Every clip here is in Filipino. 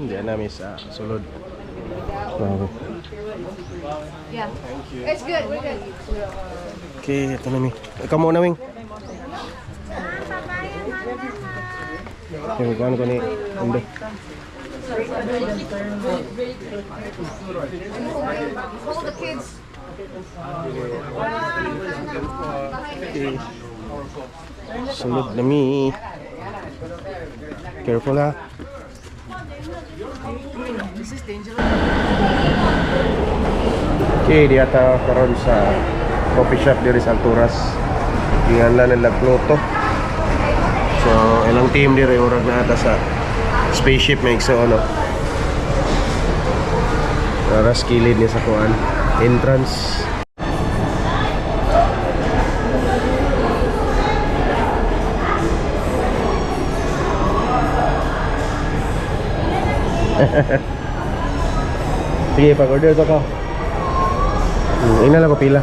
Diyan namin sa sulod. Yeah. It's good. We're good. Okay, ito namin. Ikaw muna, Wing. Yung kuhan ko ni Undo. Hold the kids. Okay. Sulod namin. Careful ha. This is dangerous. Okay, di ata karon sa coffee shop diri sa Alturas. Tingnan lang Pluto. So, ilang team diri urag na ata sa spaceship may so ano. Para skilled ni sa kuan entrance. Sige, pag-order to ko. Ina lang ko pila.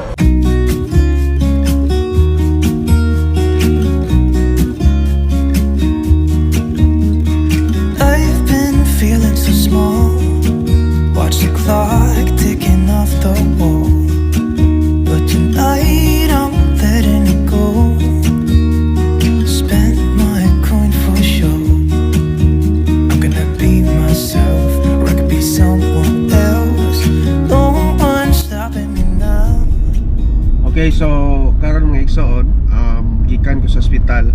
I've been feeling so small. Watch the clock ticking off the wall. But tonight I'm letting it go. Spend my coin for sure. I'm gonna be myself, or I could be someone else. No one's stopping me now. Okay, so karon mga igsoon, gikan ko sa ospital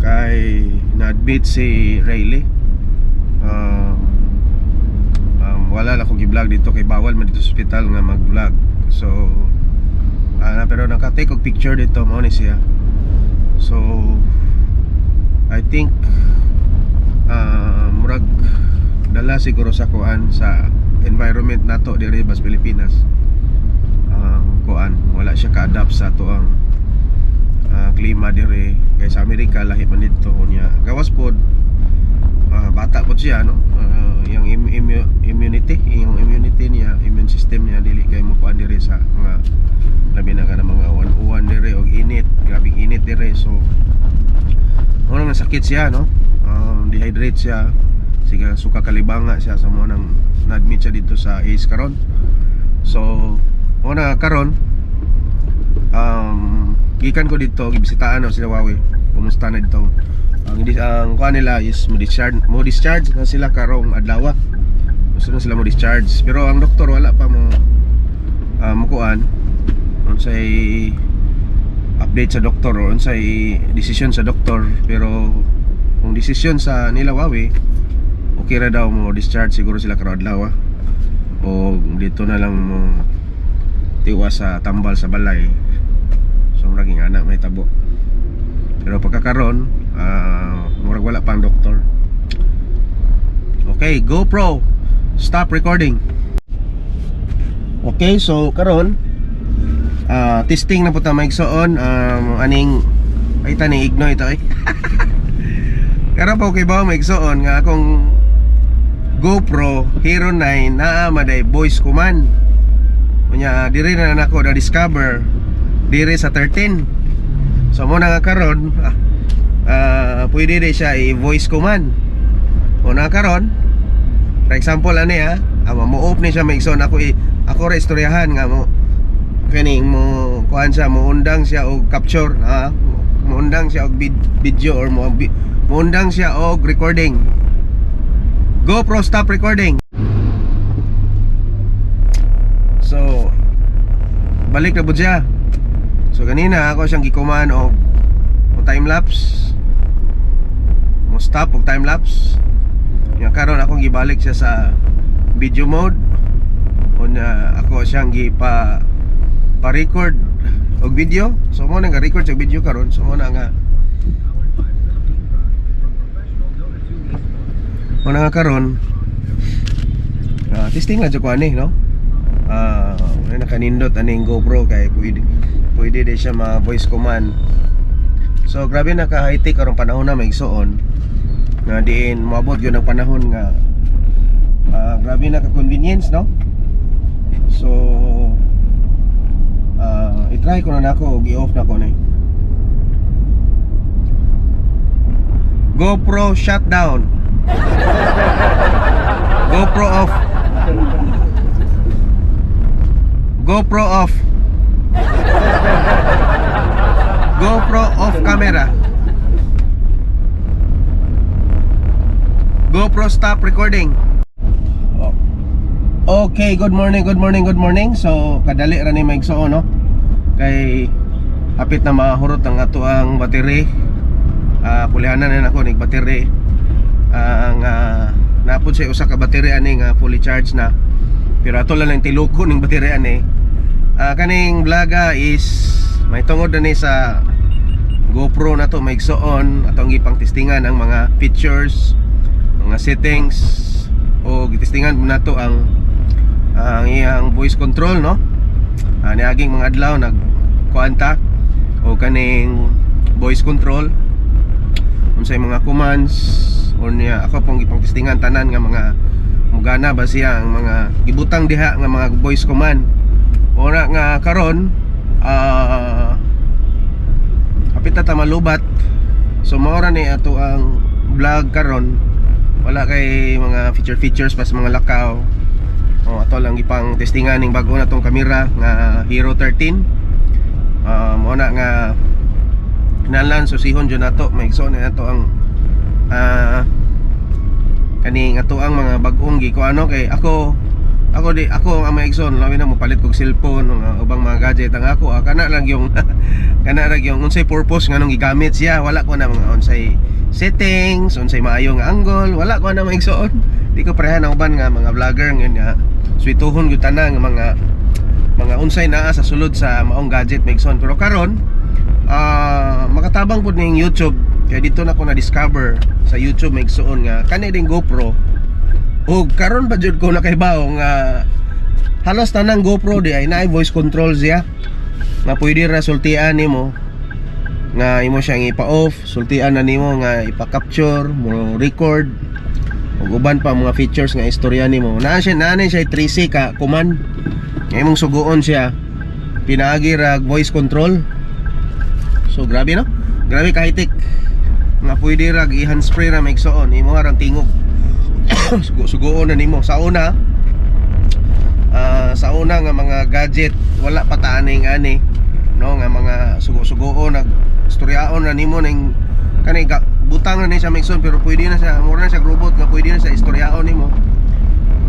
kay na-admit si Rayleigh. Wala lang akong gi-vlog dito kay bawal man dito sa ospital nga mag-vlog. So pero naka-take og picture dito mao ni siya. So I think murag dala siguro sa kuan sa environment nato diri sa Pilipinas. Kuan wala siya ka-adapt sa tuang klima dire kay sa Amerika lahi man dito niya gawas pod bata pod siya no. Yung immunity niya, immune system niya dili kay mo kuan dire sa mga labi na kana mga uwan dire og init, grabing init dire. So ano nga sakit siya no, dehydrate siya, siga suka kalibanga siya sa mo nang na-admit siya dito sa ACE karon. So una karon gikan ko dito gibisitaan ako sila Wawi, kumusta na dito. Ang kuha nila is mo discharge na sila karong adlaw. Gusto na sila mo discharge, pero ang doktor wala pa mo kuan unsay update sa doktor o unsay decision sa doktor. Pero kung decision sa nila Wawi, okay ra daw mo discharge siguro sila karong adlaw o dito na lang mo tiwa sa tambal sa balay. So raging anak may tabo. Pero pagkakaroon murag wala pang doktor. Okay, GoPro, stop recording. Okay, so karon testing na po ta maigsoon aning ay tani igno ito ay. Karon po kay ba maigsoon nga akong GoPro Hero 9 naa maday voice command. Unya diri na nako na discover diri sa 13. So mo na nga karon pwede din siya i-voice command. O na karon, for example ani mo-off ni siya maigsoon ako ra istoryahan nga mo kaning mo kuan siya, mo undang siya og capture mo undang siya og video or mo undang siya og recording. GoPro stop recording. So balik na pud siya. So kanina ako siyang gikuman og time lapse. Mo stop og time lapse. Nga karon akong gibalik siya sa video mode. Unya ako siyang pa-record og video. So mo nang ga-record sa video karon. So mo na nga karon testing lang jud ko ani no. Nakanindot aning GoPro kay pwede din siya ma-voice command. So grabe na ka high-tech karong panahon na maigsoon. Nga diin moabot gyud ang panahon nga grabe na ka convenience no. So i-try ko na nako og i-off na ko ni. GoPro shutdown. GoPro off. GoPro off. GoPro off camera. GoPro stop recording. Okay, good morning. So, kadali ra ni maigsuon, no? Kay hapit na mahurot ang ato ang battery. Pulihanan na ako ning battery. Ang napod siya usa ka battery ani nga fully charged na. Pero ato lang tiluko ning battery ani. Kaning vloga is may tungod na ni sa GoPro na to maigsuon atong gipang testingan ang mga features, mga settings o gitestingan na to ang iyang voice control, no? Niaging mga adlaw nagkuanta o kaning voice control unsay mga commands o niya ako pong gipang testingan tanan nga mga mugana ba siya ang mga gibutang diha nga mga voice command. Ora nga karon hapit ta malubat. So maora ni ato ang vlog karon. Wala kay mga features pa sa mga lakaw. Ato lang gipang testingan ning bag-o na tong kamera nga Hero 13. Mo na nga kinalan susihon jud nato maigsoon na ato ang kaning ato ang mga bag-ong gikuano kay ako ang maigsoon labi na mo palit kog cellphone ng ubang mga gadget ang ako kana lang yung kana lang yung unsay purpose nganong gigamit siya, wala ko na mga unsay settings, unsay maayo nga angle, wala ko na maigsoon. Di ko pareha na uban nga mga vlogger ngayon nga swituhon gyud tanan nga mga unsay naa sa sulod sa maong gadget maigsoon. Pero karon makatabang pud ning YouTube kay dito na ko na discover sa YouTube maigsoon nga kani ding GoPro. O karon ba jud ko nakaibaw nga halos tanang GoPro di ay naay voice control siya nga pwede ra sultian nimo nga imo siyang ipa-off, sultian na nimo nga ipa-capture, mo record ug uban pa mga features nga istorya nimo. Naa siya 3C ka command. Nga imong suguon siya. Pinaagi ra voice control. So grabe, no? Grabe ka high-tech. Nga pwede ra i-handspray ra maigsoon, imo harang tingog. Suguon na nimo sa una nga mga gadget wala pa taaning ani, no, nga mga sugo-sugoon nagstoryaon na nimo ning kani butang na ni siya maigsoon pero pwede na siya mura na siya robot nga pwede na siya istoryaon nimo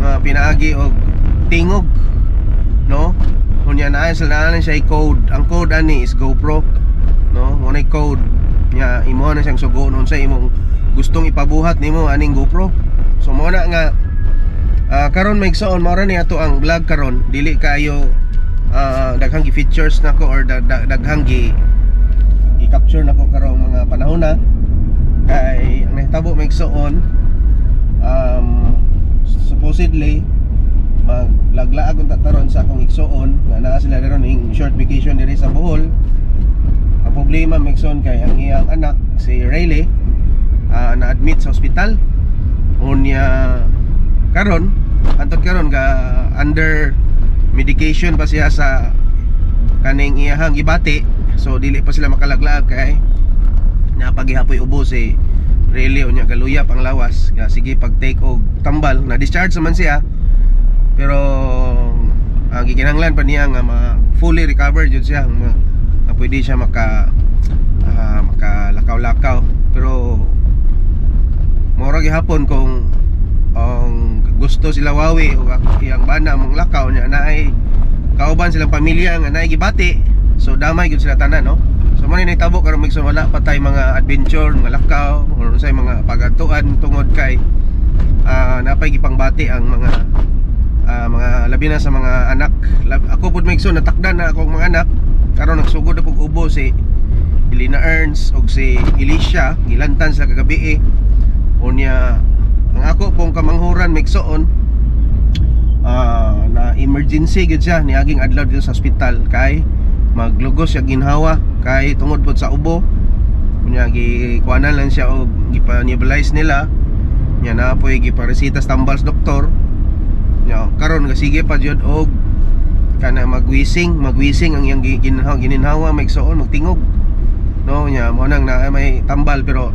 nga pinaagi og tingog, no? Unya na siya i-code. Ang code ani is GoPro, no? Mo na code nya imo na siyang sugoon unsay imong gustong ipabuhat nimo aning GoPro. So mo na nga karon maigsoon mao ra ni ato ang vlog karon, dili kayo daghang gi-features nako or daghang i-capture nako karong mga panahon na kay ang nahitabo maigsoon supposedly maglaglaag unta taron sa akong igsoon nga naa sila ron ing short vacation diri sa Bohol. Ang problema maigsoon kay ang iyang anak si Rayleigh na-admit sa ospital. Unya karon antot karon ga under medication pa siya sa kaning iyahang gibati. So dili pa sila makalaglaag kay napagihapoy ubo si Rayleigh unya galuya pang lawas nga sige pag take og tambal na discharge man siya pero ang gikinahanglan pa niya nga fully recovered jud siya nga pwede siya makalakaw-lakaw. Pero mura gihapon kung ang gusto sila wawi o iyang bana mong lakaw niya naay kauban silang pamilya nga naay gibati, so damay gyud sila tanan, no? So mo ni nitabo karon migson wala pa tay mga adventure mga lakaw o unsay mga pagadtuan tungod kay napay gipangbati ang mga labi na sa mga anak. Ako pud migson natakdan na akong mga anak karon nagsugod na pug ubo si Elena Ernst og si Alicia gilantan sa kagabi unya ang ako pong kamanghuran migsoon na emergency gud siya niaging adlaw dito sa ospital kay maglugos siya ginhawa kay tungod pod sa ubo unya gikuanan lang siya og gipa-nebulize nila nya napoy giparesitas tambal sa doktor nya karon nga sige pa jud og kana magwising ang iyang gininhawa migsoon magtingog, no? Nya mo nang na may tambal pero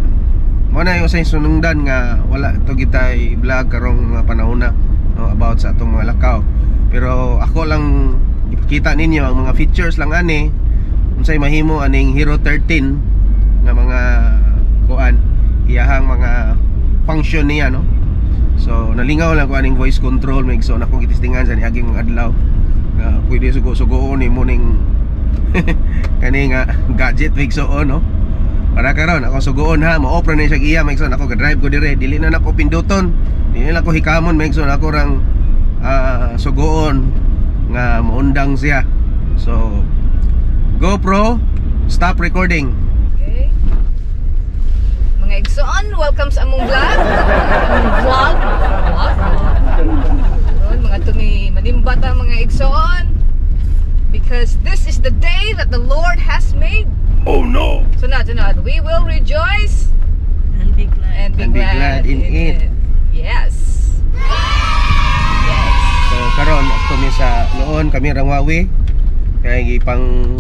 mo na yung sa sunungdan nga wala to gitay vlog karong mga panahon na no, about sa atong mga lakaw. Pero ako lang ipakita ninyo ang mga features lang ani unsay mahimo aning Hero 13 nga mga kuan iyahang mga function niya, no. So nalingaw lang ko aning voice control mig so akong gitistingan sa niaging mga adlaw nga pwede sugo-sugoon ni mo ning kani nga gadget mig so no. Para karon ako sugoon ha, mo-offer na siya iya Megson, ako ga-drive ko dire, dili na nako pinduton, dili na ako hikamon Megson, ako rang sugoon nga maundang siya. So GoPro, stop recording. Okay. Mga igsoon, welcome sa among vlog. Vlog. Doon, mga tumi manimbat ang mga igsoon. Because this is the day that the Lord has made. Oh no! Sunod. We will rejoice And be glad. and be glad in it. Yes. So karon ako mi sa noon kami rangwawi kay ipang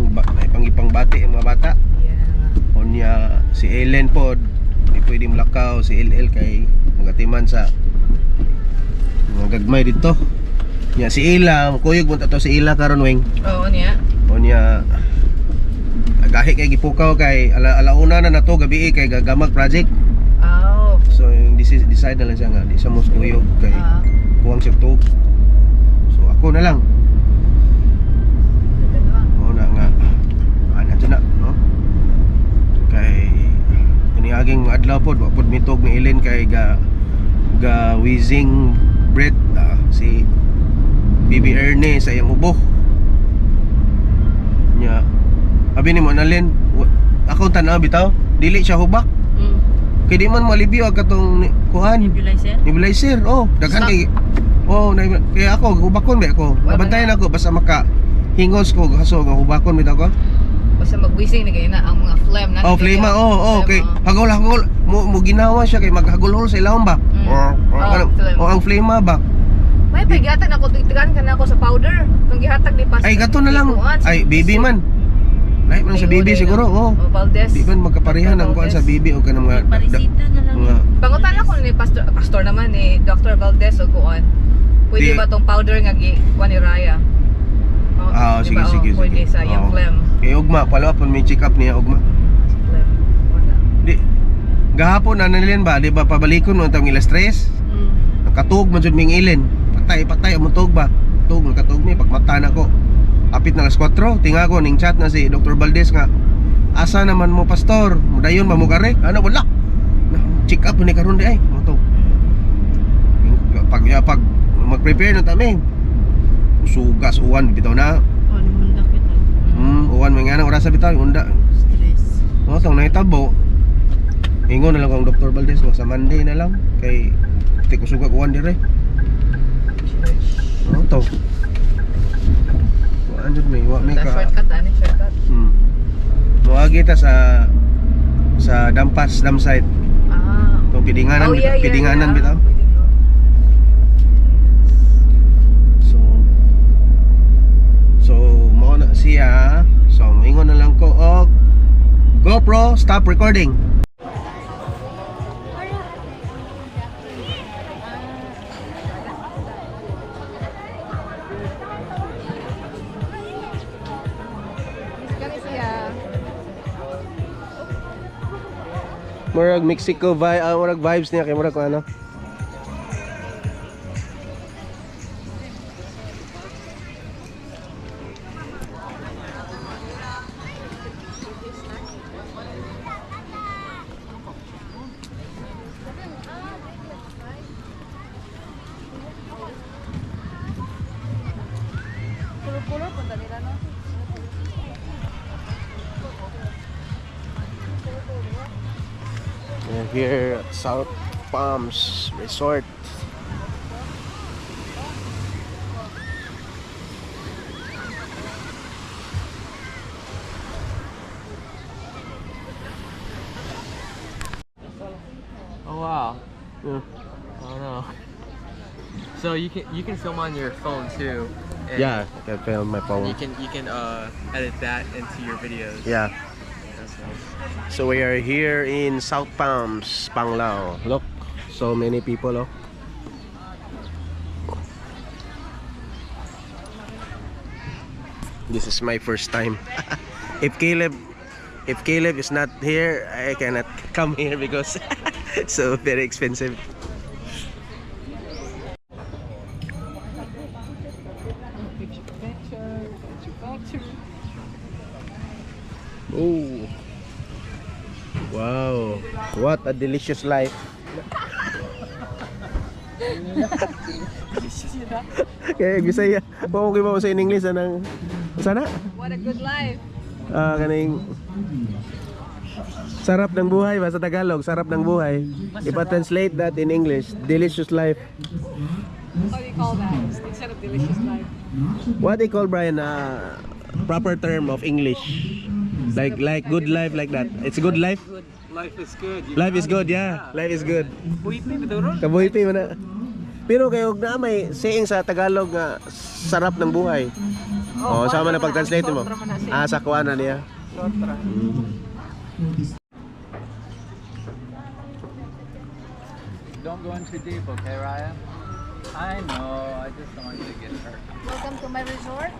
bati ang mga bata. Yeah. Onya si Ellen pod di pwede malakaw, si LL kay magatiman sa mga gagmay dito. Nya si Ila, kuyog mo to si Ila karon weng. Oo niya. Onya gahi kay gipukaw kay alauna na nato gabi kay gagamag project. Oh. So yung decide na lang siya nga di sa muskuyog kay kuwang siya tug. So ako na lang. Oo na nga. Ana na, no? Kay iniaging adlaw pod wa pod mitog ni Ellen kay ga wheezing breath si Bibi Erne sa iyang ubo. Nya abi ni mo nalin ako tanaw bitaw dili siya hubak. Kay di man malibyo ang katong kuhan Nebulizer? nebulizer. Oh daghan Stop. kay kaya ako hubakon ba ako nabantayan ako basta maka hingos ko kaso nga hubakon bitaw ko. Basta magwising na ganyan na ang mga phlegm na. Oh flema kay hagol mo ginawa siya kay maghagol-hol sa ilawom ba. phlegm. Ang flema ba. May paghatag ako tigtigan ka na ako sa powder. Kung gihatag ni Pastor. Ay gato na lang. Ay baby man. Lahi man sa baby siguro. Oh. Valdez. Di man magkaparehan ang kuan sa baby o kanang mga Parisita na lang. mga Pangutan ako ni Pastor naman ni Dr. Valdez o kuan. Pwede Di- ba tong powder nga kuan ni Raya? sige. Pwede sa yung phlegm. Kay ugma pala pon may check up niya ugma. Phlegm. Wala. Di gahapon na nilin ba, di ba pabalikon mo tang ila stress. Nakatug man jud ming ilin. Patay ang tug ba. Tug nakatug ni pagmata na ko. Apit na alas 4, tinga ko ning chat na si Dr. Valdez nga asa naman mo pastor, mudayon ba mo kare? Ano wala. Check up ni karon di ay mo to. Pag mag-prepare na tami. Sugas uwan bitaw na. Oh, nimundak kita. Uwan may nga na oras sa bitaw unda. Stress. Mo tong nahitabo. Ingon na lang kong Dr. Valdez sa Monday na lang kay ti ko suga uwan dire. Ano to? Wa may Shortcut ani shortcut. Muagi ta sa Dampas dam site. Tong pidinganan pidinganan bitaw. So mo na siya. So ingon na lang ko og GoPro stop recording. Kani siya. Murag Mexico murag vibes niya kay murag ano. Kulor-kulor punta nila no. We're here at South Palms Resort. Oh wow. Yeah. Oh no. So you can film on your phone too. And Yeah, I can film my phone. You can edit that into your videos. Yeah. That's nice. So we are here in South Palms, Panglao. Look, so many people. Oh. This is my first time. if Caleb is not here, I cannot come here because so very expensive. Oh. Wow. What a delicious life. Kaya Bisaya. Mo mo sa in English anang sana? What a good life. Kaning sarap ng buhay ba sa Tagalog, sarap ng buhay. If I translate that in English, delicious life. How do you call that instead of delicious life? What they call Brian proper term of English? Like good life like that. It's a good life. Life is good. Life is good, yeah. Life is good. Buipi ba doon? Kabuhipi mo na. Pero kayo na may saying sa Tagalog nga sarap ng buhay. Oh, sama na pag-translate mo. Sa kuana niya. Don't go in too deep, okay, Ryan? I know. I just don't want you to get hurt. Welcome to my resort.